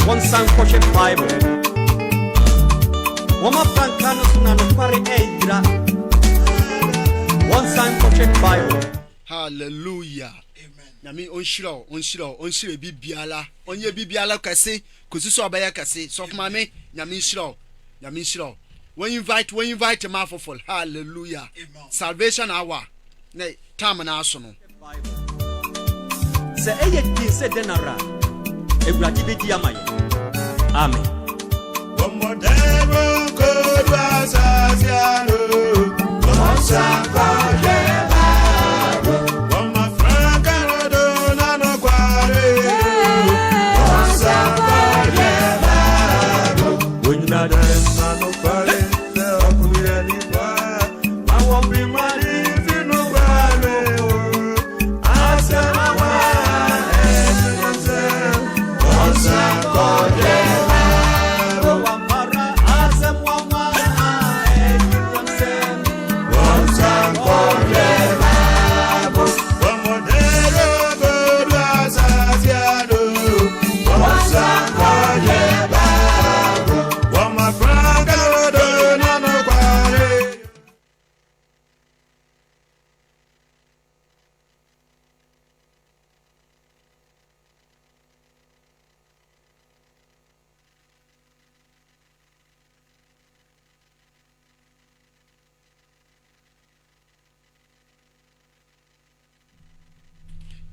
One sang Koshe Bible. Wama Frankano Sunano Pare Eidra. One sang Koshe Bible. Hallelujah. Nyame onshiro bibiala onye bibiala kase koziso abaya kase so mame nyame nshiro when invite ma for hallelujah. Amen. Salvation hour na time na aso no se eye din se denara ewurade bedi amaye amen bomodero ko dwasasiano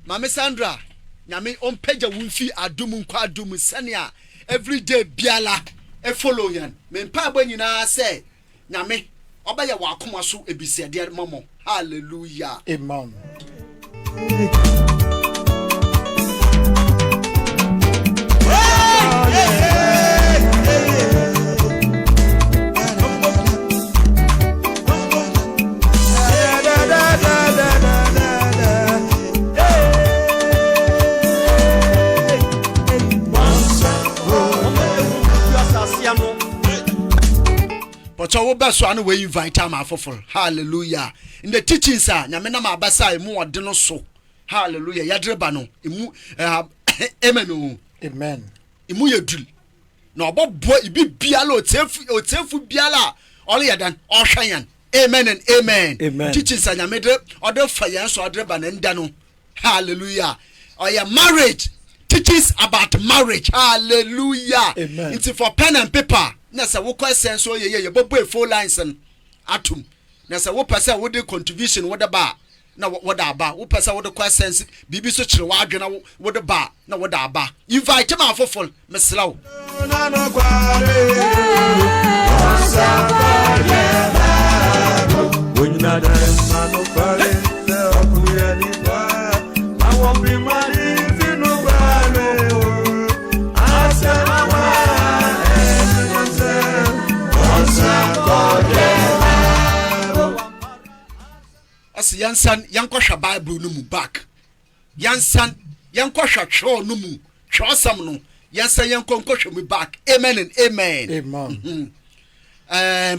Mame Sandra, nyame ompeja wunfi adum nkwa adum sania everyday biala e follow yan. Me mpa agba nyina se nyame obaya wakoma so ebisiade momo. Hallelujah. Amen. But so best one way invite am afofol. Hallelujah. In the teachings nyame na mabasa emu ode no so. Hallelujah. Yadreba no emu amen. Amen. Emu yedul. Na obbo ibi biala otefu biala all yadan ohwan. Amen and amen. Amen. Teachings nyame de ode fayan so adreba na nda no. Hallelujah. Or your marriage. Teachings about marriage. Hallelujah. Amen. It's for pen and paper. Na sa wo question so ye bobo four lines and atum na sa wo pese wo de contribution wo de ba na wo da ba wo pese wo de questions bibi so kire wa adwena wo de ba na wo da ba invite ma afofol meselaw na no kware wonyina da na no kware se okuya ni ba awon bi mari finu kware asema as yansan yankosha Bible no mu back yansan yankosha cho no mu chosam no yansan yankonkosha mu back amen and amen. Amen.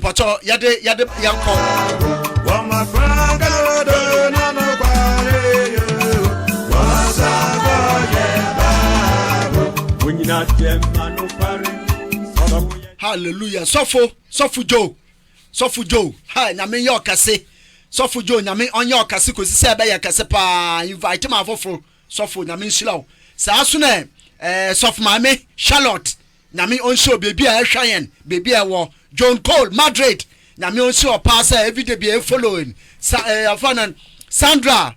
Pato yade yanko wa my friend do na no kware wasa go ye Bible when you not dem no kware. Hallelujah. Sofu Joe. Hi, nyame yo kase. Sofu Joe nyame onye okase kosi se be ye kase pa invite ma foforo. Sofu nyame nshirawo. Sa so na sofu mame Charlotte nyame onso baby a ehwayen baby a wo John Cole Madrid nyame onso pass everyday be e following. Afanan Sandra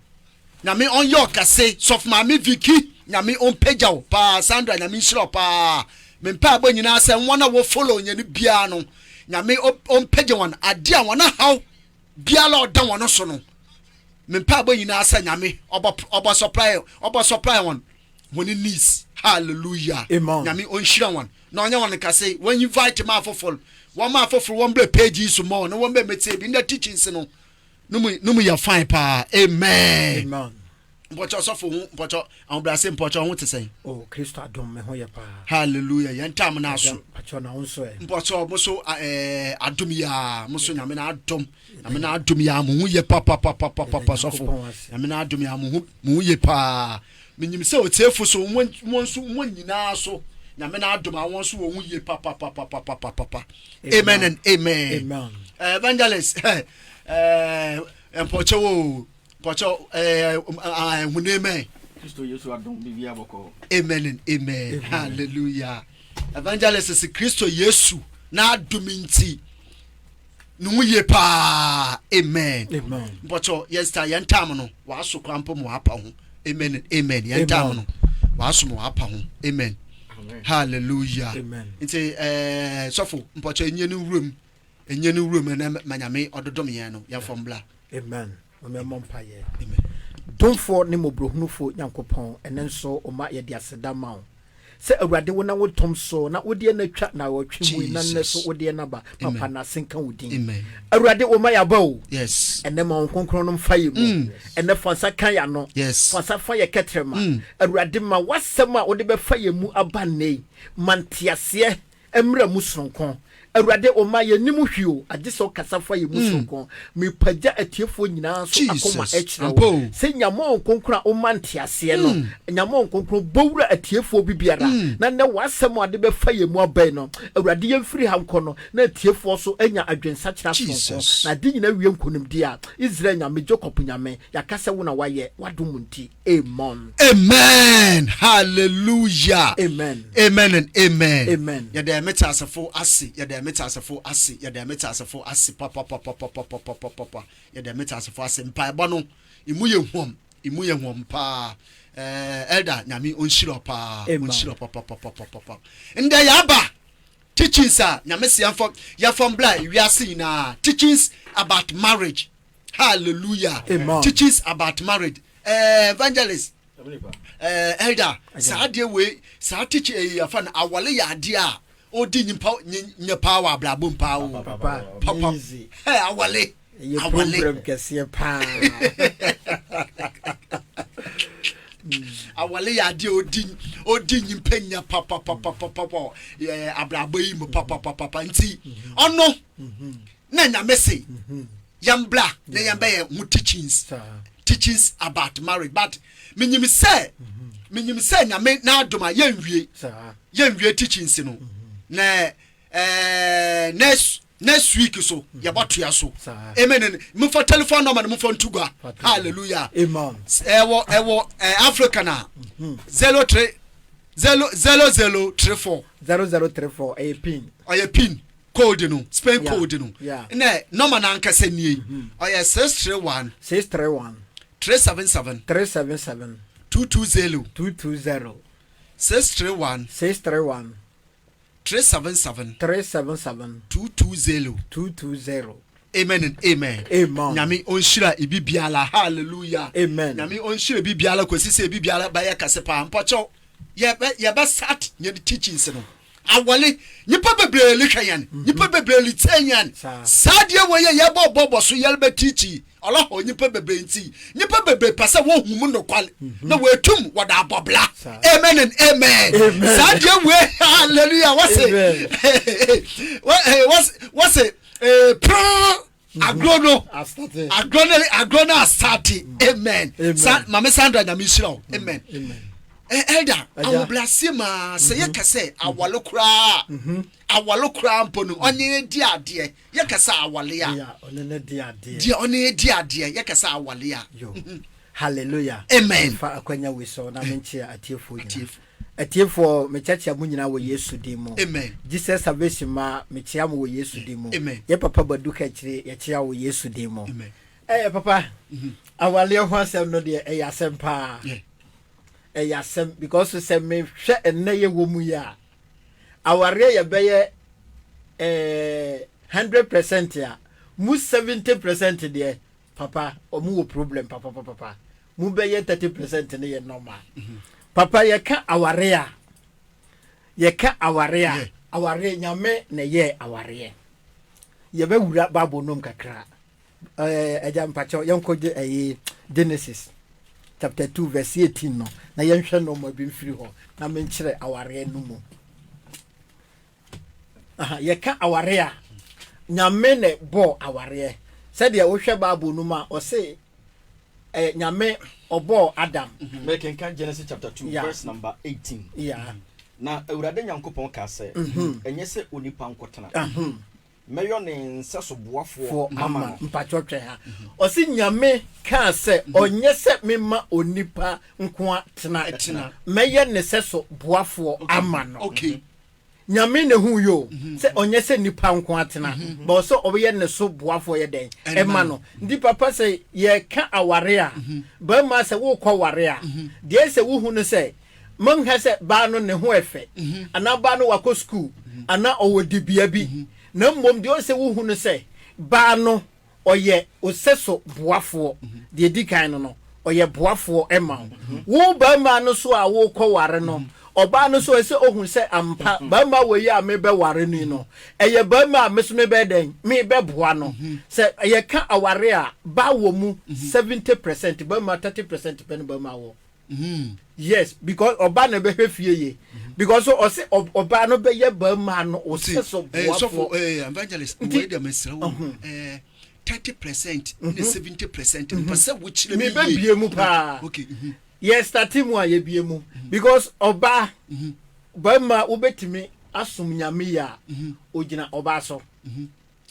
nyame onye okase sofu mame Vicky nyame on pejaw pa Sandra nyame nshirawo pa. Mempa agba nyina se wona wo follow nyane bia no nyame on page one ade a wona haw bia la odan wono so no mempa agba nyina se nyame oba supply one woni needs. Hallelujah. Amen. Nyame on shira one na onya won ka say when you invite ma afofol one bre page so more no one be mete bi in the teachings no no ya fine pa. Amen. Amen. Mpocho sofo mpocho ambrase mpocho ho tesен. Oh, Christ adom me ho ye pa. Hallelujah. Yantam na so. Pacho na unso e. Mpocho muso adom ya muso nyame na adom. Nyame na adom ya mo ye papa sofo. Nyame na adom ya mo ye pa. Menyim se otefu so mo nyina so. nyame na adom awon so wo hu ye papa. Amen and amen. Amen. Evangelist empocho huneme Kristo Yesu adom bibia boko. amen and amen. Hallelujah. Evangelist is Kristo Yesu na adom nti no ye pa. Amen. Amen. Mpocho yesta yentam no waso kwampo mo apa ho. Amen and amen. Yentam no waso mo apa ho. Amen. Hallelujah. Amen. Nti sofo mpocho enye no room na manyame ododom yen no ya fombla. Amen. Paye. Amen. Don't for ne mobrohunufo Nyankopon enen so oma ye de aseda ma wo. Se awurade wo na wo tom so na wo de na twa na wo twemu na ne so wo de na ba papa na senka wodin. Amen. Awurade o ma ya ba o. Yes. Ene ma onkonkron no mfa ye mu. Ene fansa kan ya no. Yes. Fansa fa ye ketrema. Awurade ma wasem a wo de be fa ye mu aba nei. Mantiase emra mu sonkon. Awurade o ma ye nimu hwio agiso kasafa ye musonkon me pagya atiefo nyina so akoma ekira se nyamo onkonkron o mantiase no nyamo onkonkron bowura atiefo bibiara na ne wasem ade be fa ye mu abai no awurade ye mfiri ha nkono na atiefo so anya adwensa kira sonkon na de nyina wie nkonimdi a Israel nyame Jacob nyame yakase wo na waye wadomunti. Amen. Amen. Hallelujah. Amen. Amen and amen. Amen. Ya de metasafo ase ya de metasafo ase ya de metasafo ase papa ya de metasafo ase mpa ebo no imu ye hom pa elder nyame onshiro pa onshiro papa nda ya ba teachings nyame se ya from bla wiase na teachings about marriage. Hallelujah. Amen. Teachings about marriage. Evangelist elder saade we sa teach afan awale ya ade a odi nyimpa power ablabom pa o papa easy. Awale Ye program kese pa. awale ya ade odi nyimpa nya papa ablabo yi mo papa nti ono na nyame se yambla na yamba ye mu teachings about marriage, but minyim say nyame na adoma yenwie teachings no na next week so yabotua so. Amen. Mu for telephone number mu for ntugwa. Hallelujah. Amen. Ewo Africa na 03 0034 0034 a pin. Oya pin code no Spain code no. Yeah. Na number na nkasa nie. Oya 631 377 220 631 377 220. Amen and amen. Amen. Nyame onshira ibibiala. Hallelujah. Amen. Nyame onshira ibibiala kwesi se ibibiala ba ye kase pa mpocho ye ba start nye teachings no awale nipa bebre likayan nipa bebre litenyan sadie wo ye bobo so yelbe teachi Allah ho nipa bebre nti nipa bebre pasa wo humu no kwale na we tum wada abobla. Amen and amen. Sadie we hallelujah what's it agrono start. Amen. Mama Sandra nyame shira. Amen. Elder awoblasema se yekase awale kura mpono onye di ade yekase awale ya onene di ade yekase awale ya. Hallelujah. Amen. Fa akwanya we so na menchia atiefo mechacha mu nyina wo Yesu dimo. Amen. Jesus salvation ma mechia mu wo Yesu dimo. Amen. Ye papa baduka chire ye chia wo Yesu dimo. Amen. Papa awale ho asem no de asem pa. Yasem because se me hwe enne ye wo mu ya aware ye beye 100% ya mu 70% de papa o mu wo problem papa mu beye 30% ne ye normal. Papa ye ka aware aware nyame na ye aware ye be wura babo nom kakra eja mpacho yenkoje Genesis chapter 2 verse 18 no na yenhwe no mo bi mfiri ho na menkyere aware no mu ye ka aware a nyame ne bo aware said ya wo hwe bible no ma o se nyame obo Adam. Make can Genesis chapter 2 verse number 18. Yeah. na awurade nyankopɔn ka sɛ ɛnyɛ sɛ onipa nkɔtena mɛyɔ ne nsa so boafoɔ ama mpatwɔtwɛ ha ɔsi nyame ka sɛ ɔnyɛ sɛ mema onipa nko tena mɛyɛ ne sɛ so boafoɔ ama no nyame ne hu yo sɛ ɔnyɛ sɛ nipa nko atena ba ɔsɛ ɔbɛyɛ ne so boafoɔ yɛ dɛn ɛma no ndi papa sɛ yɛka aware a ba ma sɛ wokɔ ware a deɛ sɛ wohu no sɛ manhɛ sɛ ba no ne ho ɛfɛ ana ba no wakɔ school ana ɔwɔ dibia bi na mmom deɛ ɔsɛ wohu no sɛ ba no ɔyɛ ɔsɛ so boafoɔ deɛ di kan no ɔyɛ boafoɔ ɛma wo ba ma no so a wokɔ ware no ọba no so ese ohun se ampa ba ma we ya me be ware ni no eye ba ma me so me be den me be boa no se ye ka aware a ba wo mu 70% ba ma 30% pe no ba ma wo yes because ọba na be hwefie ye because o se ọba no be ye ba ma no o se so boa so evangelist we dey mesra wo 30% ne 70% pese wo chire me be bie mu pa okay yes statimu a ye bie mu because oba ba ma ubetimi asum nyame ya ogina oba so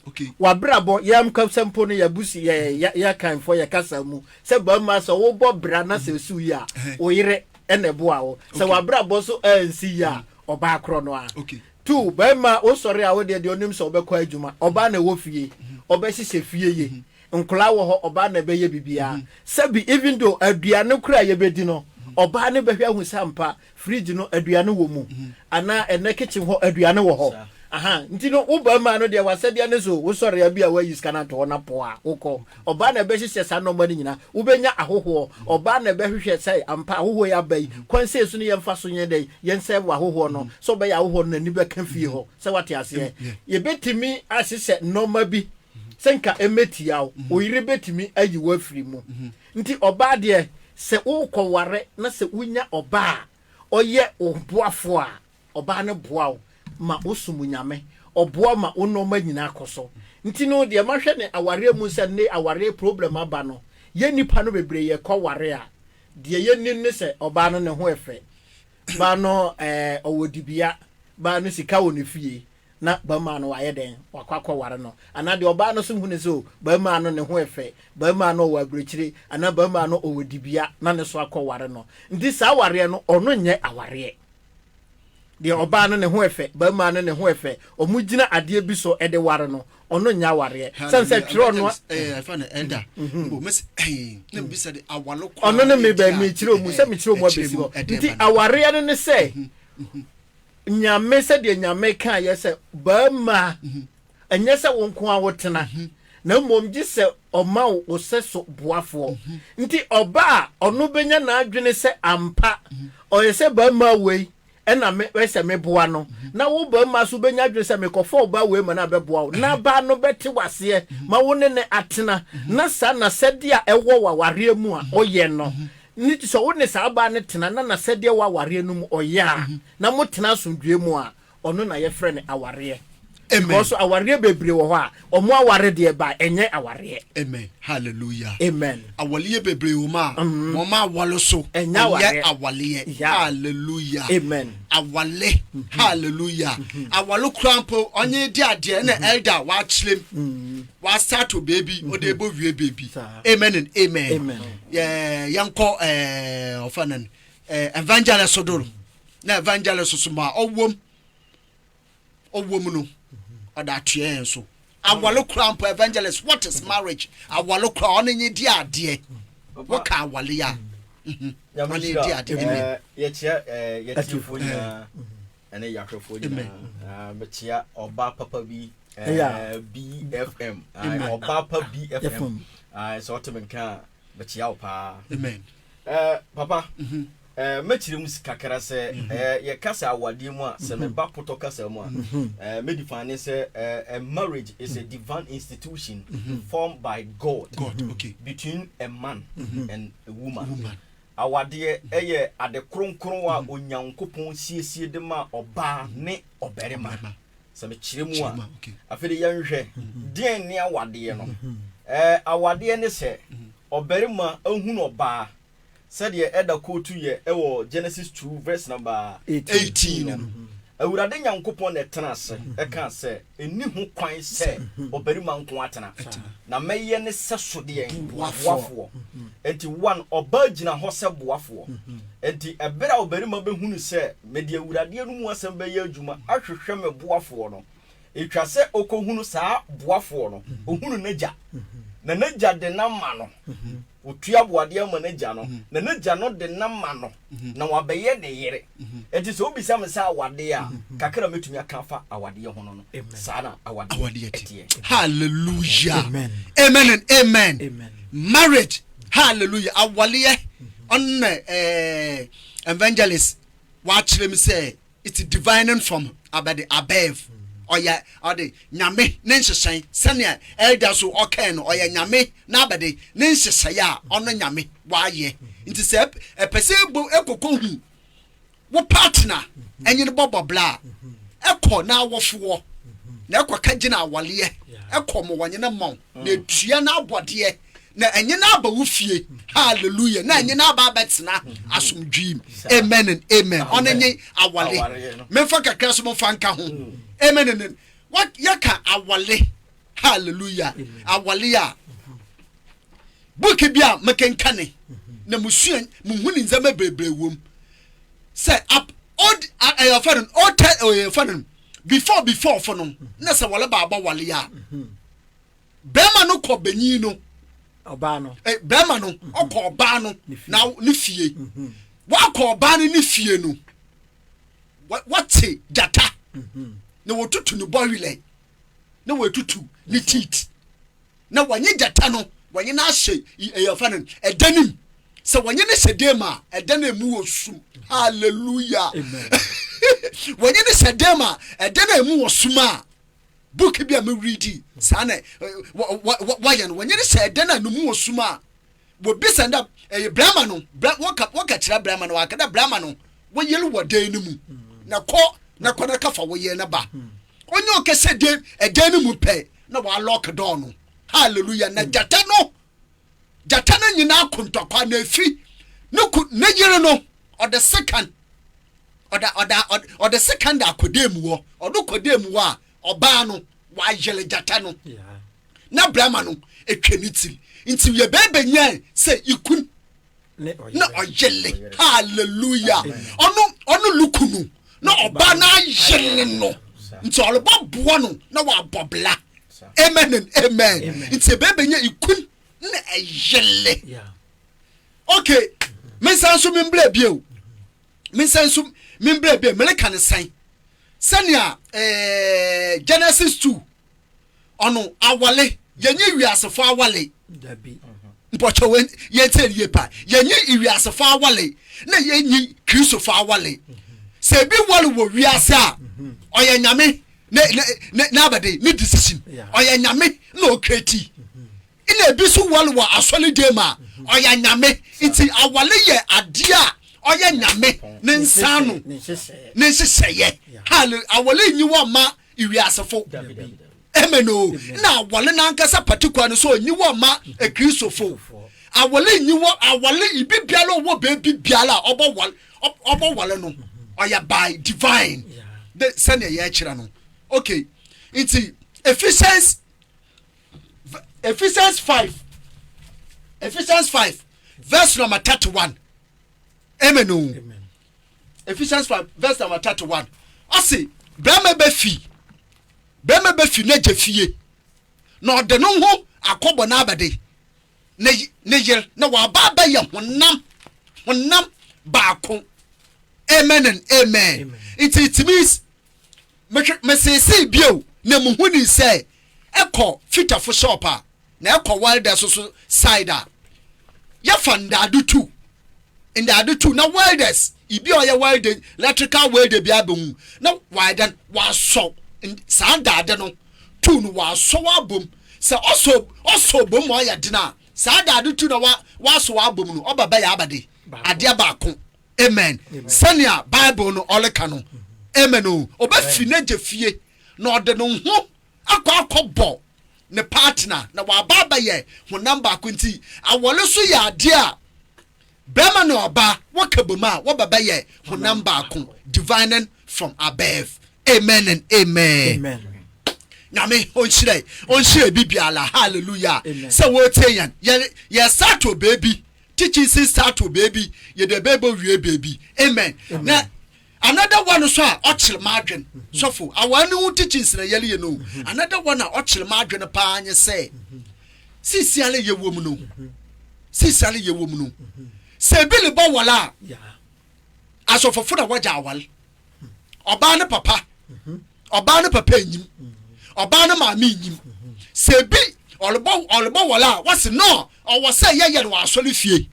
okay wa brabo yam kapsempo no ya busi ya kan fo ya kasa mu se ba ma so wo bo bra na se su ya oyire ene bo a wo se wa brabo so ansi ya oba akro no a okay two ba ma wo sori a wo de onim so obekọ adwuma oba na wo fie oba sise fie ye nkula wo ho oba na be ye bibia sabi even though aduane kura ye bedi no oba ne be hwa hu sampa fridge no aduane wo mu ana ene kitchen ho aduane wo ho aha nti no wo ba ma no de wasabia ne so wo sori ya bia wa use kana to na po a wokọ oba na be hyehyɛ sa no mani nyina wo benya ahoho oba na be hwehwɛ sai ampa ahoho ya bai kwanse so ne yemfa so nye dai yense wa ahoho no so be ya ahoho no ni be kan fie ho se wate ase ye betimi ahyehyɛ normal bi senka emetia oyire betimi ayi wa firi mu nti oba de se wokɔ ware na se wunya oba oyɛ oboafo a oba ne boa ma osumu nyame oboa ma onoma nyina akoso nti no de mahwɛ ne aware mu se ne aware problem aba no ye nipa no bebre ye kɔ ware a de ye nin ne se oba no ne ho efe ba no owodibia ba no sika wo ne fie na ba ma no waye den wakwakọ ware no ana de oba no so hu ne so ba ma no ne ho efe ba ma no wa brechire ana ba ma no owodibia na ne so akọ ware no ndi sa ware no ono nye aware de oba no ne ho efe ba ma no ne ho efe omugina ade bi so ede ware no ono nya ware sense twiro no fa na elder bo mes na bisa de awalo kwa ono ne me ba mi kire omu se mi kire omu abesi ho nti aware no ne se nyame se de nyame kan ye se ba ma enye se wonko a wotena na mom gi se oma wo se so boafo nti oba ono benya na adwene se ampa o ye se ba ma wei ena me se me boa no na wo ba ma so benya adwene se me kofo ba wei ma na be boa na ba no beti wase ma wo ne ne atena na sa na se dia ewo wa ware mu a oye no niti so wo ne sa ba ne tena na se dia wa ware no mu oya na mo tena asundue mu a ono na ye frɛ ne aware because aware bebre wo ho a omo aware de ba enye aware amen hallelujah amen awale bebre wo ma mo ma awalo so enye awale hallelujah amen awale hallelujah awalo krampo onye di ade na elder wa chilem wa start to baby o de bo wie baby amen and amen yanko ofanan evangelist sodoro na evangelist so ma owom no odatue so awalo krampo evangelist what is marriage awalo kra onye di ade what ka awale ya onye di ade ye chia ye tifoni ene yakrofo ni me chia oba papa bi BFM oba papa BFM so to menka me chia opa amen papa mechire mu kakara se ye kasa awade mu a se me ba poto kasa mu a me define say a marriage is a divine institution formed by God okay between a man and a woman awade eye ade kronkron a onyankopon siesie de ma oba ne oberema se me chire mu a afede yanhwe den ne awade no awade ne se oberema ahunu oba said ye eda quote ye ewo Genesis 2 verse number 18 awurade nyankopon na tenase e kan se eni ho kwan se obarima nko atena na meye ne sesode yen boafo enti one oba gina ho se boafo enti ebere obarima behunu se mede awurade no mu asem be ye adwuma ahwehwe me boafo no etwa se okohunu saa boafo no ohunu naja na naja de na ma no otua boade ama naja no na naja no de na ma no na wabeye de yere enti so obisa me sa awade a kakra metumi akafa awade ho no sana awade etie hallelujah amen and amen marriage hallelujah awale on evangelist watch them say it's divine from above oya ade nyame ne nhyehyɛn sɛnea elder so okay no oya nyame na abade ne nhyehyɛn a ɔno nyame waayɛ nti sɛ epese ekoko hu wo partner enyi ne bobobla ekɔ na awofo na ekɔ ka gina awaleɛ ekɔ mo wonye ne mɔn na etua na abɔdeɛ na enyi na aba wo fie hallelujah na enyi na aba betena asomdwim amen and amen onenye awale memfa kakra so mo fanka ho amen and what yaka awale hallelujah awale a book bia mekenkane na musua muhuni nzama bebre wom say up old before for no na say wale ba wale a bema no ko benyi no oba no bema no okọ oba no na ne fie wa kọ oba no ne fie no what jata na wotutu no boyle na wotutu ni teeth na wanye jata no wanye na hye eyafanen edanim se wanye ne sedema edana mu osum hallelujah amen wanye ne sedema edana mu osum a book bi a me read sana wanye no wanye ne sedana no mu osum a wo bisanda brahma no waka kira brahma no waka da brahma no wo yelu wodan no mu na kɔ kafa wo ye na ba onye okese de edan no mu pe na wa lock door no hallelujah na jata no nyina kontokwa na afi no na yire no or the second akodemu wo odo kodemu a oba no wa yele jata no na brahma no etweniti nti ye bebe nyan se ikun na oyele hallelujah ono lukunu na oba na yele no nti olobo bo no na wa bobla amen and amen nti bebe nyan ikun na eyele okay mensanso memble bio meleka ne san sania Genesis 2 ono awale yenye wiasefo awale dabi mpocho wen yetelie pa yenye wiasefo awale na yenyi Kristofo awale se bi wale wo wiase a oye nyame na abade ni decision oye nyame na okreti ina ebisu wale wo asole dem a oye nyame iti awale ye ade a oye nyame ne nsano ne nhyehyeye hallelujah awale nyi wo ma wiasefo amen o na awale na nkasa particular no so nyi wo ma Kristofo awale nyi wo awale ibibiala wo bebi biala obo wale no oya by divine the send ye kira no okay it's Ephesians 5 verse number 31 amen o Ephesians 5 verse number 31 I say brama be fi na jefie na ode no ho akobo na abade ne yer na wa ba ye honam baako amen and amen it means me say bio na muhuni say eko fitafo shop a na eko welder so side a ya fanda adu tu na welders ibi oya welder electrical welder bi abemu na wider waso sanda no tu no waso abom se also bom oya dina sanda adu tu na waso abom no obaba ya abade ade abaako amen sania bible no oleka no amen o obafi na jefie na ode no ho akọ ne partner na wa baba ye honam baako nti awole so ya ade a bema no oba wakabuma wababa ye honam baako divine from above. Amen and amen. Amen. Nyame onshire bibiala hallelujah. So what yan ye start to baby teaching start to baby ye the baby. Amen. Now another one so ochil madwen sofo awanu teachings na yele no another one ochil madwen pa anye say sisiale ye wom no sisiale ye wom no se bili bo wala asofofo na waja awal oba ne papa enyim oba ne maami enyim se bi olbo wala wase no o wase ye no asole fie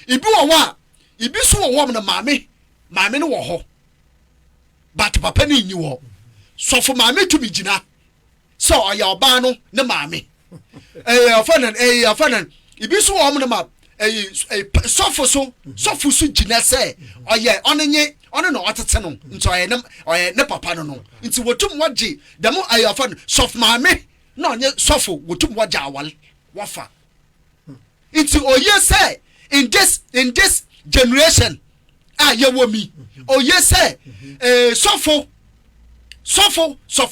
ibi wo wa ibi so wo na maami no wo ho but papa ni nyi wo sofo maami to bi gina so oya oba no ne maami afanan ibi so wo na ma sofo so gina say oye onenye ono no otete no nti oye ne papa no nti wotum waje demo ayafan sof maame no onye sofo wotum waje awal wafa nti oye say in this generation yewo mi oye say sof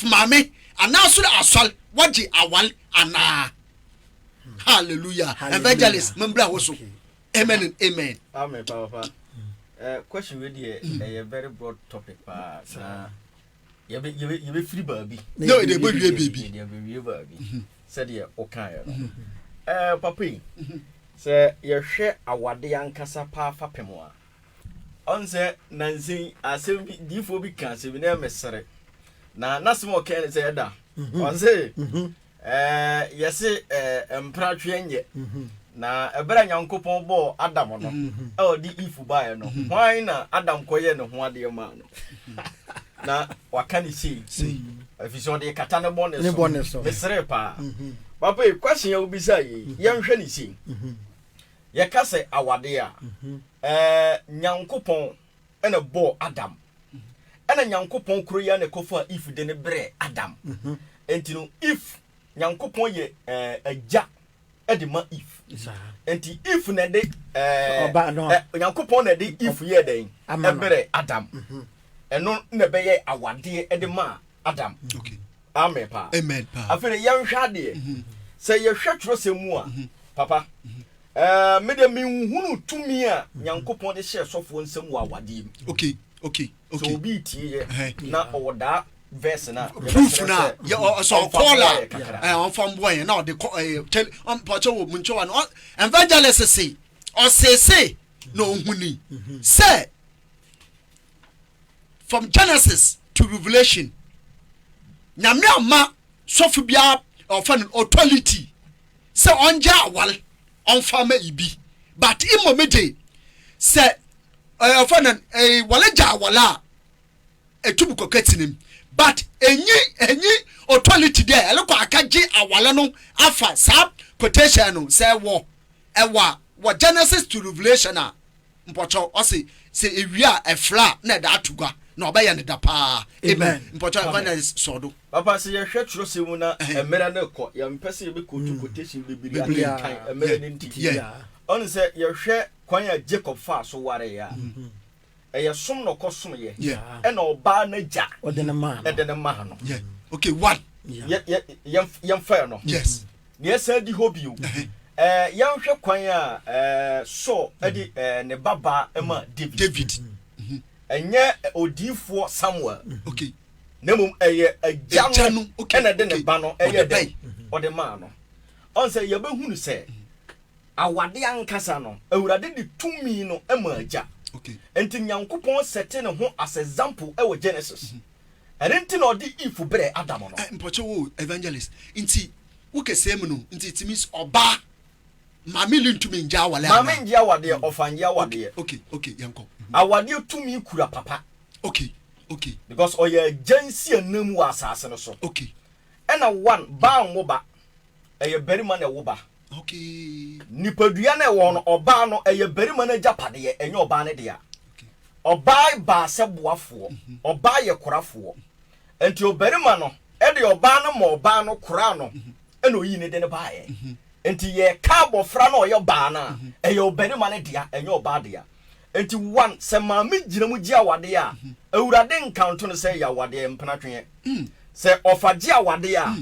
maame anaso asol waje awal ana hallelujah evangelist membra wo so amen and amen. Amen papa. Question with a very broad topic pa na you be free baby. No they be baby. They baby. Said you okay. Papa say you share awade ankasa pa fapem a. On say nansin asem di fo bi kan se bi na mesere. Na nasem okay say da. On say yes empratwe nye. Na ebere nyankopon bo Adam no e di ifu bae no hwan na Adam koye ne ho ade ma no na waka ni sei afison de kata ne bonne so mesere pa papa question ya obisa yi ye nhwe ni sei ye ka se awade a nyankopon ene bo Adam ene nyankopon kro ya ne kofa ifu de ne bre Adam entino if nyankopon ye agya edema if enti if na de nyankopon na de if ye den ebere Adam eno na be ye awade edema Adam. Okay. Amen pa. Amen pa. Afere ye nhwa de say ye hwa twrosemu a papa me de me hunu tumi a nyankopon de hye sofo nsem wa awade. Okay. So bi tie na owoda verse na proof na ya so caller on from boy na the tell on pacho muncho no evangelist say or say no huni say from Genesis to Revelation nyame ama sofu bia of an authority say onja awal on farmer ibi but imomede say of an walaja awala etubu koketinim but any authority there eloko akaji awala no afa sab quotation no say wo Genesis to Revelation a mpocho o say ewia efra na da atugwa na obaye ne da pa amen mpocho evangelist sodo papa say ye hwe twrosemu na emera na ko ye mpese be quote quotation bibiri kan emera ne ntiki on say ye hwe kwan ya Jacob fa so ware ya eye som no kosom ye e na oba na ja odene ma no okay one yem fair no yes ne say di hobby o yem hwe kwan a so edi ne baba ema David enye odifo Samuel okay nemum eye agya okay na de ne ba no eye den ode ma no on say ye behunu say awade ankasa no awurade di tumi no ema agya. Okay. Enti nyankopon sete ne ho as example e wo Genesis. Enti na odi if bre Adam no. Mpoche wo evangelist. Enti wo kese mu no. Enti it means oba mamili ntumi nja awale. Mami nja awade ofanja awade. Okay, yanko. Awade tumi kura papa. Okay. Because oya agency anam wa asase no so. Okay. Ena one ba nwoba. Eye berima na woba. Okay. Nipadua na wo no oba no eye berima na japade ye enye oba ne dia. Okay. Oba ba se boafo, oba ye korafo. Enti oberima no e de oba no mo oba no kora no ena oyi ne de ne baaye. enti ye ka bofra na oyo ba na e yo bani ma ne dia enye oba dia enti one se ma me gina mu gia wade a awurade nkanto no se ya wade mpena twen se ofa gia wade a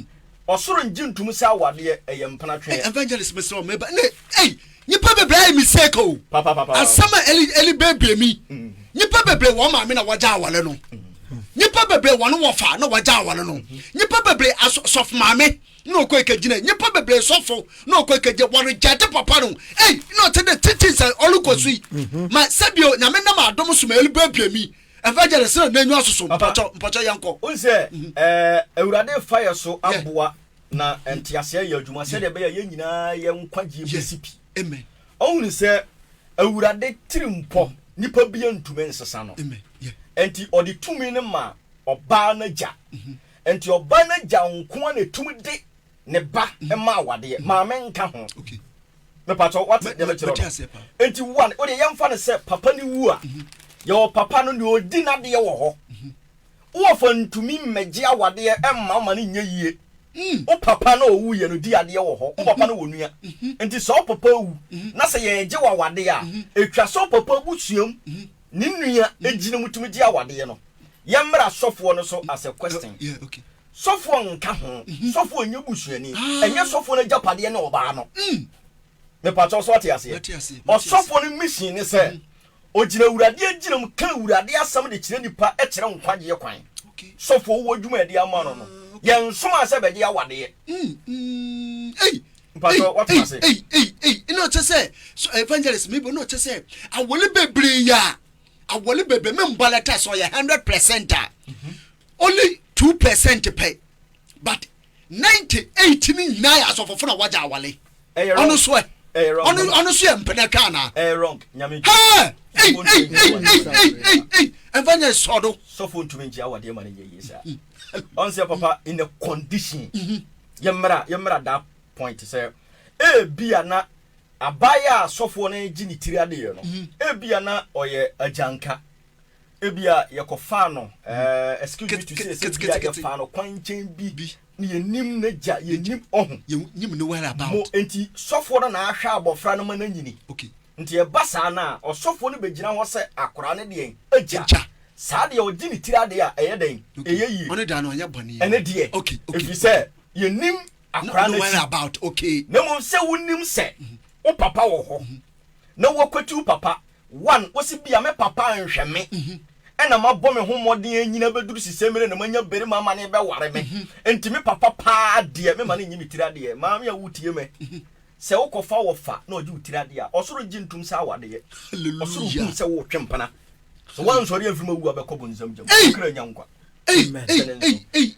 osoro njintum se awade e mpena twen evangelist Mr. Meba hey nipa bebre mi seko papa asama eli bebre mi nipa bebre wo ma me na waja awale no nipa bebre wonu wofa na waja awale no nipa bebre sof maame na okoike gina nipa bebre sofo na okoike je wori jate papa no hey no te the teachings olukosui ma sabio na me na ma adom so ma eli bebre mi evangelist na nanyu asoso mpacho yanko unse awurade fire so aboa na entiase ya adwuma se de be ya nyina ye nkwagye besipi amen ohun se awurade tirimpo nipa bia ntume nsesa no amen yeah enti odi tumi ne ma oba na ja enti oba na ja nko na tumi de ne ba e ma awade ma me nka ho okay me pato what de me chiro enti one odi yemfa ne se papa ni wu a yo papa no ni odi na de wo ho wo fa ntumi mmegye awade e ma ma ne nya yie o papa no wu ye no di ade wo ho o papa no wonua enti so papa wu na se ye gye wa wade a etwa so papa busuam ni nua ejina mutumi di awade no ye mra sofo no so as a question yeah okay sofo nka ho sofo nye busuani enye sofo no japade ne oba no me pacho so atiase o sofo no mission ne se o jina urade ejina mu ka urade asam de kire nipa e kire nkwagye kwan okay sofo wo dwuma de ama no yen soma se beje awade hey pato what you say hey no to say so evangelist me no to say awole bebre ya awole bebe me mbalata so ya 100% only 2% pay but 98 ni na ya so fofo na waja awale ono so ono so ya mpena kana wrong nyame hey evangelist sodo so fo ntumi nji awade ma ne ye sa on say papa in a condition yemra that point say bia na abaya sofo na gi ni tiri ade ye no bia na oye ajanka bia yekofa no excuse me to say bia yefa no kwanchen bi ni yenim na ja yenim ohun yenim no where about mo enti sofo na ahwa abofra no ma na nyini okay enti e basa na osofo no begina ho se akora ne de aja sa de o gi ni tiri ade a eye den eye yi one da no anya bone ene de okay if you say yenim akora no where about okay na mo se wonim se o papa wo ho na wo kwatu papa one wo si bia me papa nhwe me ena mabɔ me ho modern anyina beduru sisemere na manya bere mama ne be ware me enti me papa pa de me ma ne nyimi tira de ma me awutie me se wo kofa wo fa na oji utira de a osoro gintum sa awade ye osoro hu se wo twempana so wan sori afirima wu abekɔbɔ nsam jam kra nyankwa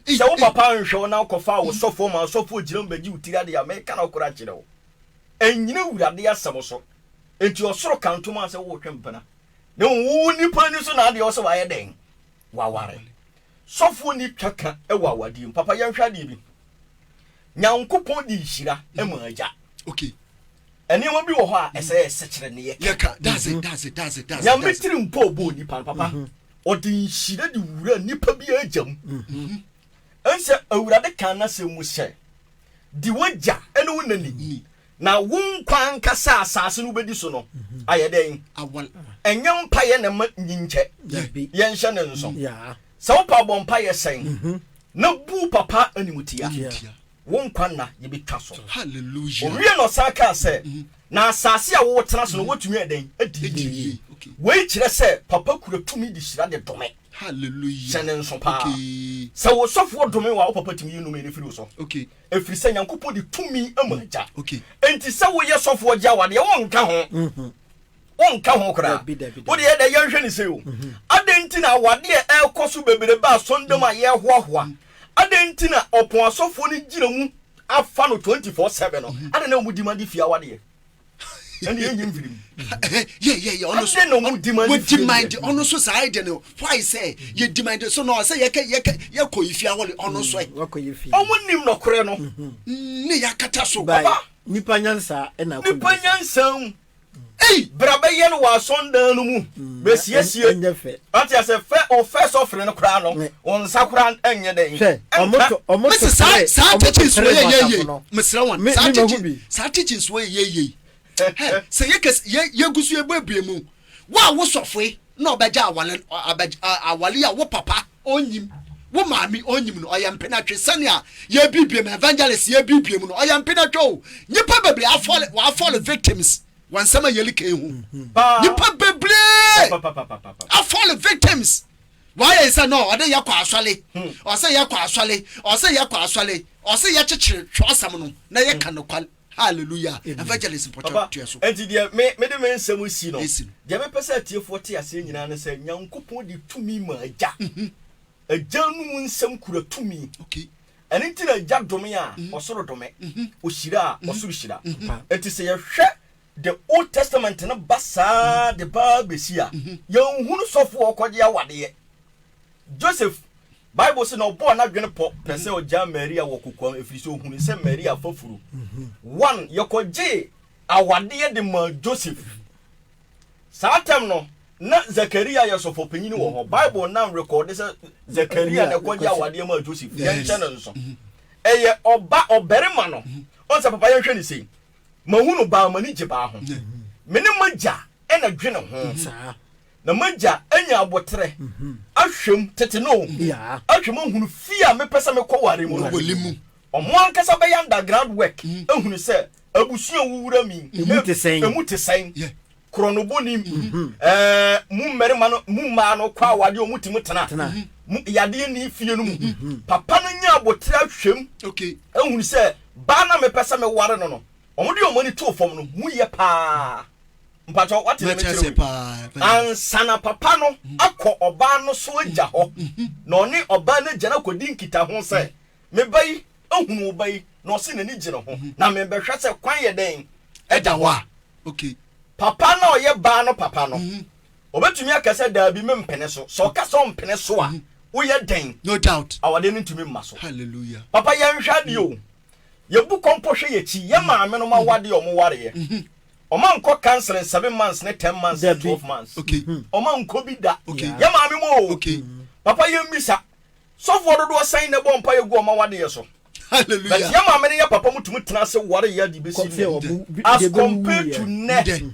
se wo papa nhwe na kofa wo sofo ma sofo giram baji utira de a me kana okora kire wo enyina wurade asɛm so enti osoro kantoma se wo twempana no nipa ni so na de o so wa ye den wa ware sofo ni twaka e wa wadi papa ya hwa de bi nyankopon di hira e ma aja okay ene mo bi wo ho a ese sekere ne ye yeka that's it ya metiri mpo bo nipa papa o di hira di wura nipa bi ajam ense awurade kan na se mu hye di wagya ene wonani na wonkwan kasa asase no bedi so no ayeden awal enyam paye na nyinche ye nhye ne nso se wo pa bom paye sen na bu papa animutia wonkwan na ye betwa so hallelujah owie no saka se na asase a wo tena so no wotumi eden adi we kire se papa kura tumi di hira de dome hallelujah sene nso pa se wo sofo dome wa wo papa tumi yinu me ne firi so okay efiri se nyankopɔ di tumi amaja okay enti se wo ye sofo gya wade wo nka ho wonka ho kra wo de ye hwe ni se o adenti na wade e koso bebere ba sondom a ye hoahoa adenti na opon asofo ni gira mu afa no 24/7 no ade na omudi madi fia wade and ye nyim firim yeah honestly no mu demand honestly side no why say you demand so no say ye ko ifia wole honestly omunim no kore no ne yakata so baba nipa nyansa e na nipa nyansa Hey, brabaye no wa sondan no mu. Be siesie. Ati ase fe o first offering no kra no. On sakura enye den. Omoto sa teachings we ye. Mesra one. Sa teachings we ye. Say ye gusu ebue mu. Wa wo sofwe na obeja awale a wo papa onyim. Wo maami onyim no oyampe na twe sania ye bibiem evangelist ye bibiem no oyampe na twe. Nipa bebre afall victims. One summer you look at you probably are fallen victims. Why is that no? I don't yakwa swale, or say yakwa swale, or say yakwa swale, or say yachi trust na yakano call. Hallelujah. Evangelism protect you. And dear, me the men say we see no. Dear me person at 40 are saying and say, young couple di to me, my jack. A genuine some could to me. Okay. And into a jack domia or sort of dome, Ushira or Sushira. It is a share. The Old Testament na basa the Bible sia young hunu sofo okodia wade Joseph Bible say no born na dwene pop pese o ja Maria wo kokon efiri so hunu se Maria fafuru one yokoje awade de ma Joseph satem no na Zakaria ya sofo panyini wo ho Bible na record say Zakaria na koje awade ma Joseph yan channel nso eye oba oberema no on sa papa yan hwe ni sei mahunu ba mani jiba ho mene magya ena dwene ho na magya anya abotre ahwem tete no ahwem hunu fia me pesa me kware mu wolimu omo ankasa be underground work ehunu se abusu awura mi emu te sen kronobonim mu merima no mu ma no kwa wade o mutimi tena yade ni fie no mu papa no nya abotre ahwem okay ehunu se ba na me pesa me ware no omodi omoni to fom no mu ye pa mpacho wate me kire ansana papa no akọ oba no so agya ho na oni oba na gya na kodi nkita ho se me bai ehunu bai na o se na ni gye no ho na me be hwese kwan ye den agya wa okay papa na oye ba no papa no obetumi akase da bi me mpene so ka so mpene so a wo ye den no doubt awade ni tumi maso hallelujah papa ye nhwade o ye bu komposhe ye chi ye maame no ma wade o mo ware ye o ma nko cancer 7 months ne 10 months 12 months okay o ma nko bi da okay ye maame mo okay papa ye mbisa so for do sign ne bompa ye gu o ma wade ye so hallelujah but ye maame ne ye papa mutumi tena se ware ye di besi as compared to ne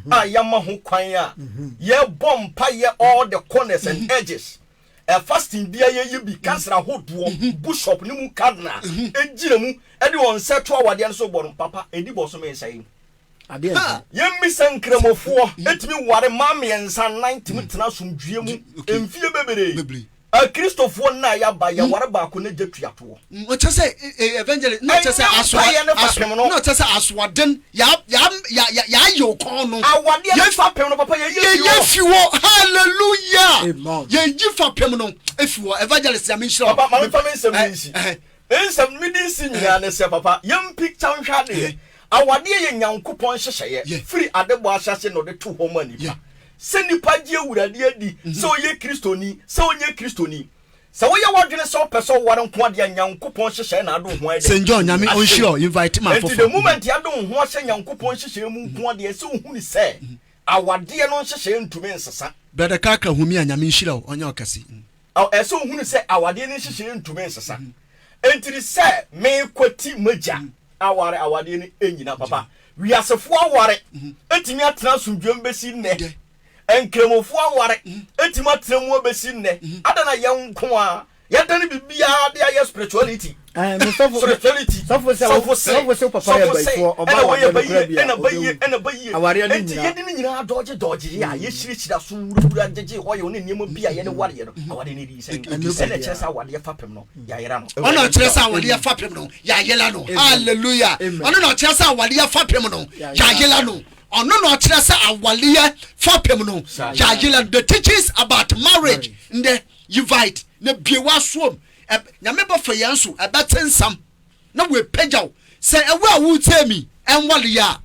a ye ma ho kwan a ye bompa ye all the corners and edges fasting bia ye bi cancer hodo bishop ni mu cardinal ejire mu edi won seto awade an so bono papa edi bo so me sai ade ye mi sankremofo etimi ware ma me ensa 90 mutena somdue mu emfie bebere a Christopher na ya ba ya ware ba ko na jatuato o chese evangelist no chese aswa no chese aswaden ya yo kon no awade ya fa pem no papa ye fiwo hallelujah ye fa pem no efiwo evangelist ya menshira papa ma fa mensem nsi ensem midinsi nyina ne se papa yem picture nhwade awade ye nyankopon hyehyeye free adebo ahyase no de to homa nipa se nipa je wurade adi se oye kristoni se onye kristoni se wo ye wadwene se opeso ware nko ade nyankopon hyehyeye na ado ho ade St John nyame on sure invite ma for the moment ya do ho hye nyankopon hyehyeye mu nko ade se ohuni se awade no hyehyeye ntumi nsesa brother kaka humi anyame nhira onye okase ese ohuni se awade no hyehyeye ntumi nsesa entiri se me kwati magya awade ni enyina papa wiasefo aware etimi atena sundwem besi nne enkremofo aware etimi atena mu obesi nne adana yenko a yadani bibia de aye spirituality spirituality so papa ya baifo oba wa de ena bayi aware ni nyina yedi ni nyina doje ya ye shirikira so wurura jeje hoye oni niam bia ye ne ware ye no awade ni di sen ena chesa awade fapem no ya yera no ona chesa awade fapem no ya yela no hallelujah ona no chesa awade fapem no ya yela no ono no chesa awale fapem no ya yela. The teachings about marriage in the Yevite na biewa suom nyame ba fa yanso abetensam na we pejaw say ewe a wo temi enwale ya